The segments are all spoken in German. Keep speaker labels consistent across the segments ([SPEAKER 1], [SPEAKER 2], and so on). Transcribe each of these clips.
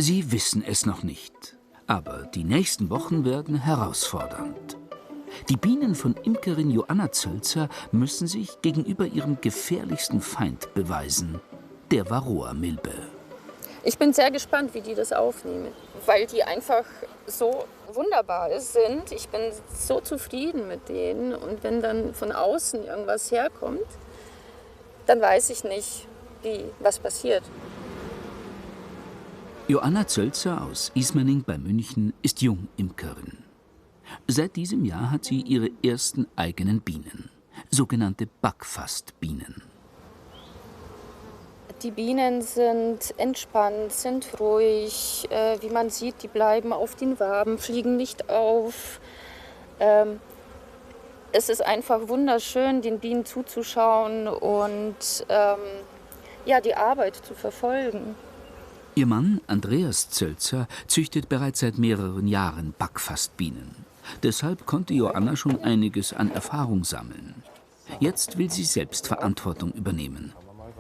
[SPEAKER 1] Sie wissen es noch nicht, aber die nächsten Wochen werden herausfordernd. Die Bienen von Imkerin Joanna Zölzer müssen sich gegenüber ihrem gefährlichsten Feind beweisen, der Varroamilbe.
[SPEAKER 2] Ich bin sehr gespannt, wie die das aufnehmen, weil die einfach so wunderbar sind. Ich bin so zufrieden mit denen. Und wenn dann von außen irgendwas herkommt, dann weiß ich nicht, was passiert.
[SPEAKER 1] Joanna Zölzer aus Ismaning bei München ist Jungimkerin. Seit diesem Jahr hat sie ihre ersten eigenen Bienen, sogenannte Backfastbienen.
[SPEAKER 2] Die Bienen sind entspannt, sind ruhig. Wie man sieht, die bleiben auf den Waben, fliegen nicht auf. Es ist einfach wunderschön, den Bienen zuzuschauen und die Arbeit zu verfolgen.
[SPEAKER 1] Ihr Mann, Andreas Zölzer, züchtet bereits seit mehreren Jahren Backfastbienen. Deshalb konnte Joanna schon einiges an Erfahrung sammeln. Jetzt will sie selbst Verantwortung übernehmen.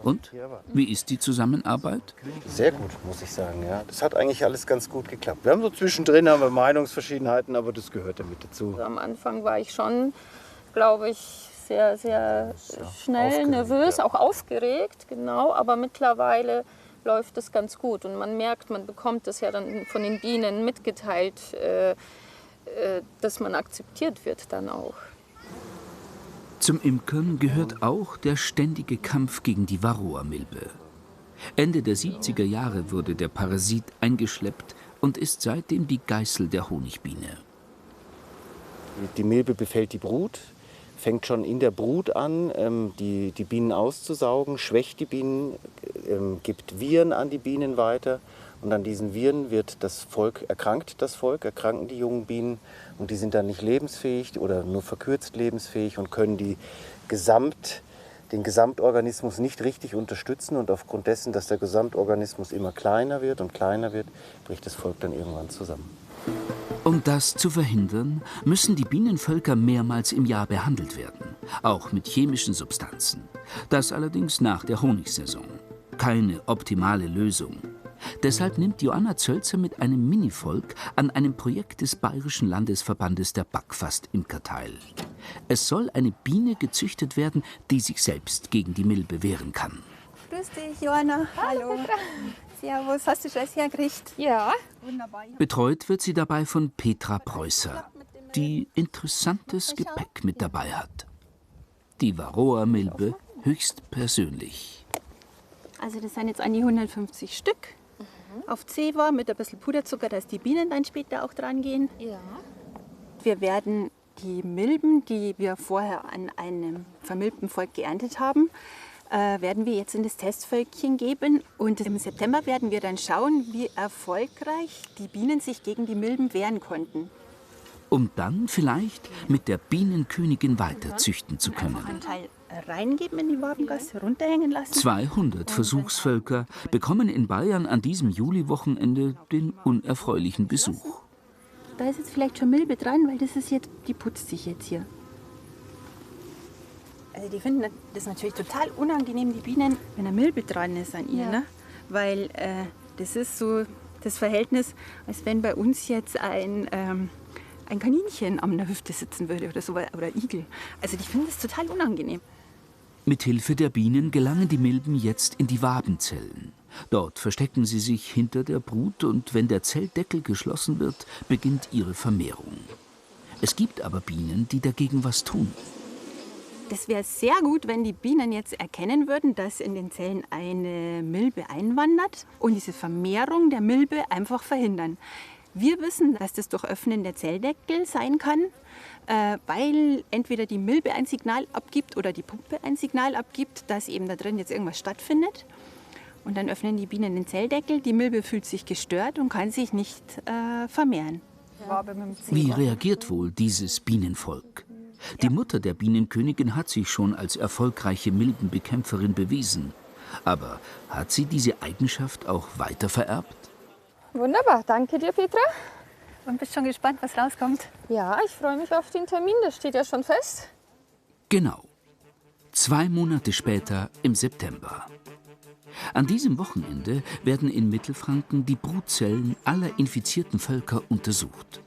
[SPEAKER 1] Und wie ist die Zusammenarbeit?
[SPEAKER 3] Sehr gut, muss ich sagen. Ja. Das hat eigentlich alles ganz gut geklappt. Wir haben so zwischendrin Meinungsverschiedenheiten, aber das gehört damit dazu.
[SPEAKER 2] Am Anfang war ich schon, glaube ich, sehr, sehr schnell nervös, ja. Auch aufgeregt, genau. Aber mittlerweile läuft es ganz gut. Und man merkt, man bekommt es ja dann von den Bienen mitgeteilt, dass man akzeptiert wird dann auch.
[SPEAKER 1] Zum Imkern gehört auch der ständige Kampf gegen die Varroamilbe. Ende der 70er Jahre wurde der Parasit eingeschleppt und ist seitdem die Geißel der Honigbiene.
[SPEAKER 3] Die Milbe befällt die Brut, fängt schon in der Brut an, die Bienen auszusaugen, schwächt die Bienen, gibt Viren an die Bienen weiter. Und an diesen Viren wird erkranken die jungen Bienen und die sind dann nicht lebensfähig oder nur verkürzt lebensfähig und können den Gesamtorganismus nicht richtig unterstützen. Und aufgrund dessen, dass der Gesamtorganismus immer kleiner wird, bricht das Volk dann irgendwann zusammen.
[SPEAKER 1] Um das zu verhindern, müssen die Bienenvölker mehrmals im Jahr behandelt werden, auch mit chemischen Substanzen. Das allerdings nach der Honigsaison. Keine optimale Lösung. Deshalb nimmt Joanna Zölzer mit einem Minivolk an einem Projekt des Bayerischen Landesverbandes der Backfastimker teil. Es soll eine Biene gezüchtet werden, die sich selbst gegen die Milbe wehren kann.
[SPEAKER 4] Grüß dich, Joanna. Hallo. Servus, hast du schon was hergekriegt?
[SPEAKER 2] Ja.
[SPEAKER 4] Wunderbar.
[SPEAKER 1] Betreut wird sie dabei von Petra Preußer, die interessantes Gepäck mit dabei hat. Die Varroamilbe höchstpersönlich.
[SPEAKER 4] Also das sind jetzt an die 150 Stück. Auf Zewa mit ein bisschen Puderzucker, dass die Bienen dann später auch dran gehen.
[SPEAKER 2] Ja.
[SPEAKER 4] Wir werden die Milben, die wir vorher an einem vermilbten Volk geerntet haben, werden wir jetzt in das Testvölkchen geben. Und im September werden wir dann schauen, wie erfolgreich die Bienen sich gegen die Milben wehren konnten.
[SPEAKER 1] Um dann vielleicht mit der Bienenkönigin weiter züchten zu können.
[SPEAKER 4] Einfach einen Teil reingeben in die Wabengasse, runterhängen lassen.
[SPEAKER 1] 200 Versuchsvölker bekommen in Bayern an diesem Juliwochenende den unerfreulichen Besuch.
[SPEAKER 4] Da ist jetzt vielleicht schon Milbe dran, weil die putzt sich jetzt hier. Also die finden das natürlich total unangenehm, die Bienen, wenn eine Milbe dran ist an ihr. Ja. Ne? Weil das ist so das Verhältnis, als wenn bei uns jetzt ein Kaninchen an der Hüfte sitzen würde oder so, oder Igel. Also die finden das total unangenehm.
[SPEAKER 1] Mit Hilfe der Bienen gelangen die Milben jetzt in die Wabenzellen. Dort verstecken sie sich hinter der Brut und wenn der Zelldeckel geschlossen wird, beginnt ihre Vermehrung. Es gibt aber Bienen, die dagegen was tun.
[SPEAKER 4] Das wäre sehr gut, wenn die Bienen jetzt erkennen würden, dass in den Zellen eine Milbe einwandert und diese Vermehrung der Milbe einfach verhindern. Wir wissen, dass das durch Öffnen der Zelldeckel sein kann, weil entweder die Milbe ein Signal abgibt oder die Puppe ein Signal abgibt, dass eben da drin jetzt irgendwas stattfindet. Und dann öffnen die Bienen den Zelldeckel, die Milbe fühlt sich gestört und kann sich nicht vermehren.
[SPEAKER 1] Wie reagiert wohl dieses Bienenvolk? Die Mutter der Bienenkönigin hat sich schon als erfolgreiche Milbenbekämpferin bewiesen. Aber hat sie diese Eigenschaft auch weitervererbt?
[SPEAKER 2] Wunderbar, danke dir, Petra.
[SPEAKER 4] Und bist schon gespannt, was rauskommt?
[SPEAKER 2] Ja, ich freue mich auf den Termin, das steht ja schon fest.
[SPEAKER 1] Genau. 2 Monate später im September. An diesem Wochenende werden in Mittelfranken die Brutzellen aller infizierten Völker untersucht.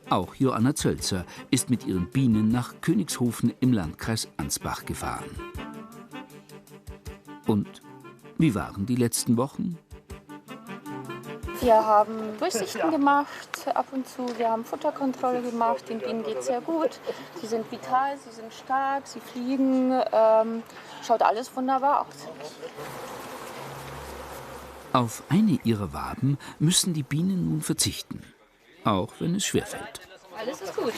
[SPEAKER 1] Auch Joanna Zölzer ist mit ihren Bienen nach Königshofen im Landkreis Ansbach gefahren. Und wie waren die letzten Wochen?
[SPEAKER 2] Wir haben Durchsichten gemacht ab und zu, wir haben Futterkontrolle gemacht, den Bienen geht es sehr gut. Sie sind vital, sie sind stark, sie fliegen, schaut alles wunderbar aus.
[SPEAKER 1] Auf eine ihrer Waben müssen die Bienen nun verzichten, auch wenn es schwerfällt.
[SPEAKER 2] Alles ist gut.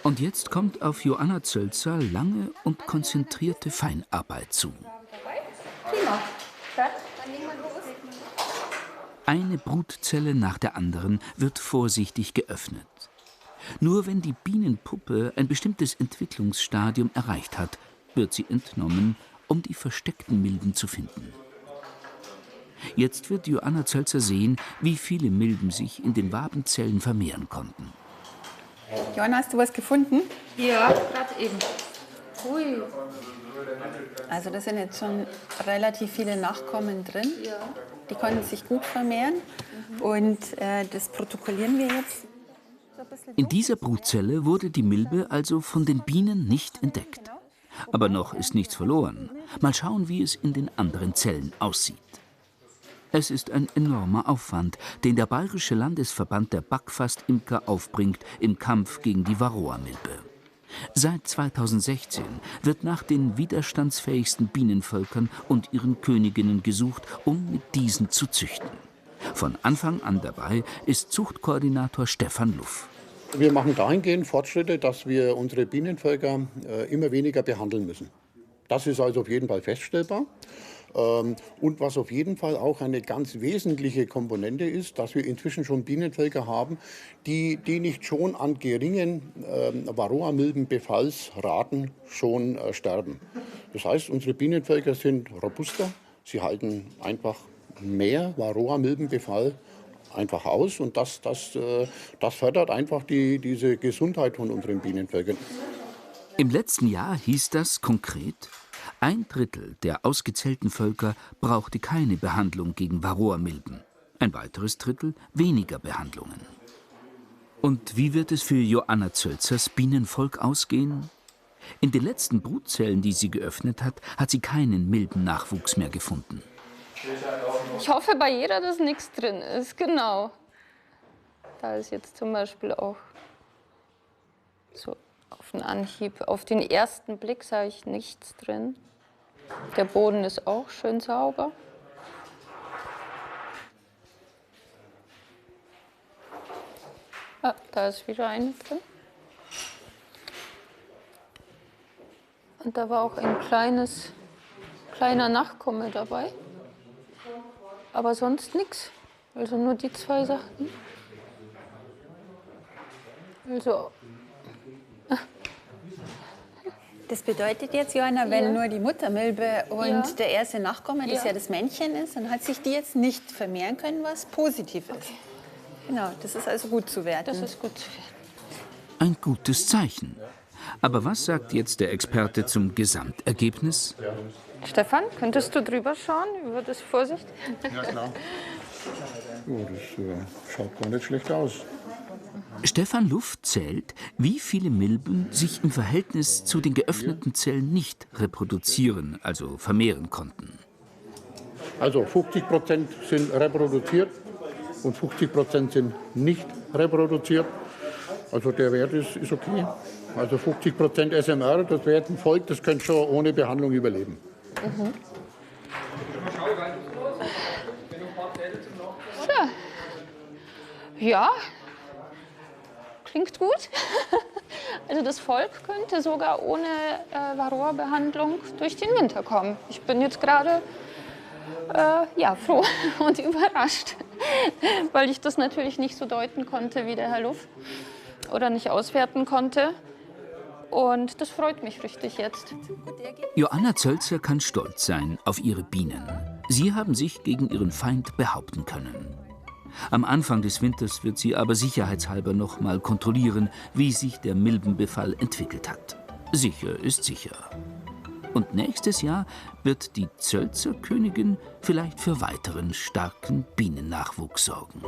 [SPEAKER 1] Und jetzt kommt auf Joanna Zölzer lange und konzentrierte Feinarbeit zu.
[SPEAKER 2] Prima.
[SPEAKER 1] Eine Brutzelle nach der anderen wird vorsichtig geöffnet. Nur wenn die Bienenpuppe ein bestimmtes Entwicklungsstadium erreicht hat, wird sie entnommen, um die versteckten Milben zu finden. Jetzt wird Joanna Zölzer sehen, wie viele Milben sich in den Wabenzellen vermehren konnten.
[SPEAKER 4] Joanna, hast du was gefunden?
[SPEAKER 2] Ja, gerade eben. Ui.
[SPEAKER 4] Also da sind jetzt schon relativ viele Nachkommen drin.
[SPEAKER 2] Ja.
[SPEAKER 4] Die konnten sich gut vermehren und das protokollieren wir jetzt.
[SPEAKER 1] In dieser Brutzelle wurde die Milbe also von den Bienen nicht entdeckt. Aber noch ist nichts verloren. Mal schauen, wie es in den anderen Zellen aussieht. Es ist ein enormer Aufwand, den der Bayerische Landesverband der Backfastimker aufbringt im Kampf gegen die Varroamilbe. Seit 2016 wird nach den widerstandsfähigsten Bienenvölkern und ihren Königinnen gesucht, um mit diesen zu züchten. Von Anfang an dabei ist Zuchtkoordinator Stefan Luff.
[SPEAKER 5] Wir machen dahingehend Fortschritte, dass wir unsere Bienenvölker immer weniger behandeln müssen. Das ist also auf jeden Fall feststellbar. Und was auf jeden Fall auch eine ganz wesentliche Komponente ist, dass wir inzwischen schon Bienenvölker haben, die nicht schon an geringen Varroamilbenbefallsraten schon sterben. Das heißt, unsere Bienenvölker sind robuster, sie halten einfach mehr Varroamilbenbefall einfach aus und das fördert einfach diese Gesundheit von unseren Bienenvölkern.
[SPEAKER 1] Im letzten Jahr hieß das konkret: 1/3 der ausgezählten Völker brauchte keine Behandlung gegen Varroamilben. Ein weiteres Drittel weniger Behandlungen. Und wie wird es für Joanna Zölzers Bienenvolk ausgehen? In den letzten Brutzellen, die sie geöffnet hat, hat sie keinen Milbennachwuchs mehr gefunden.
[SPEAKER 2] Ich hoffe bei jeder, dass nichts drin ist, genau. Da ist jetzt zum Beispiel auch so auf den Anhieb, auf den ersten Blick sage ich nichts drin. Der Boden ist auch schön sauber. Ah, da ist wieder eine drin. Und da war auch ein kleiner Nachkomme dabei. Aber sonst nichts. Also nur die 2 Sachen. Also.
[SPEAKER 4] Das bedeutet jetzt, Joanna, wenn nur die Muttermilbe und der erste Nachkomme, das ja das Männchen ist, dann hat sich die jetzt nicht vermehren können, was positiv ist. Genau, das ist also gut zu werten.
[SPEAKER 2] Das ist gut zu werten.
[SPEAKER 1] Ein gutes Zeichen. Aber was sagt jetzt der Experte zum Gesamtergebnis?
[SPEAKER 2] Stefan, könntest du drüber schauen über das Vorsicht?
[SPEAKER 5] Ja, klar. Oh, das schaut gar nicht schlecht aus.
[SPEAKER 1] Stefan Luff zählt, wie viele Milben sich im Verhältnis zu den geöffneten Zellen nicht reproduzieren, also vermehren konnten.
[SPEAKER 5] Also 50% sind reproduziert und 50% sind nicht reproduziert. Also der Wert ist okay. Also 50% SMR, das wäre ein Volk, das könnte schon ohne Behandlung überleben.
[SPEAKER 2] Mhm. Ja, klingt gut. Also das Volk könnte sogar ohne Varroa-Behandlung durch den Winter kommen. Ich bin jetzt gerade froh und überrascht, weil ich das natürlich nicht so deuten konnte wie der Herr Luff oder nicht auswerten konnte. Und das freut mich richtig jetzt.
[SPEAKER 1] Joanna Zölzer kann stolz sein auf ihre Bienen. Sie haben sich gegen ihren Feind behaupten können. Am Anfang des Winters wird sie aber sicherheitshalber noch mal kontrollieren, wie sich der Milbenbefall entwickelt hat. Sicher ist sicher. Und nächstes Jahr wird die Zölzer Königin vielleicht für weiteren starken Bienennachwuchs sorgen.